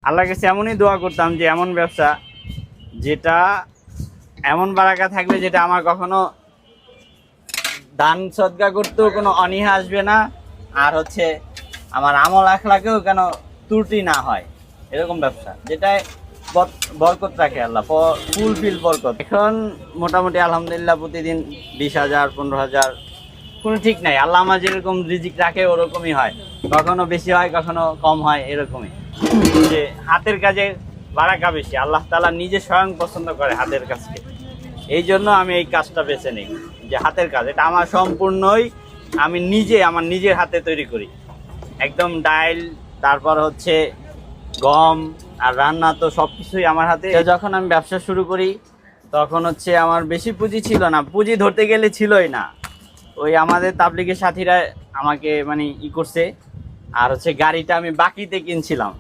আল্লাহর কাছে এমনই দোয়া করতাম যে এমন ব্যবসা যেটা এমন বারাকা থাকবে যেটা আমার কখনো দান সদকা করতেও কোনো অনীহা আসবে না, আর হচ্ছে আমার আমল আখলাকেও কেন ত্রুটি না হয়, এরকম ব্যবসা যেটায় বরকত রাখে আল্লাহ, ফুলফিল বরকত। এখন মোটামুটি আলহামদুলিল্লাহ প্রতিদিন 20,000 15,000 কোনো ঠিক নাই। আল্লাহ আমার যেরকম রিজিক রাখে ওরকমই হয়, কখনো বেশি হয় কখনো কম হয়, এরকমই। যে হাতের কাজে বারাকা বেশি, আল্লাহ তাআলা নিজে স্বয়ং পছন্দ করে হাতের কাজকে। এই জন্য আমি এই কাজটা বেছে নিই, যে হাতের কাজ এটা আমার সম্পূর্ণই আমি নিজে আমার নিজের হাতে তৈরি করি, একদম ডাইল, তারপর হচ্ছে গম আর রান্না তো সব কিছুই আমার হাতে। যখন আমি ব্যবসা শুরু করি তখন হচ্ছে আমার বেশি পুঁজি ছিল না, পুঁজি ধরতে গেলে ছিলই না। ওই আমাদের তাবলিগের সাথীরা আমাকে মানে করছে, আর হচ্ছে গাড়িটা আমি বাকিতে কিনছিলাম।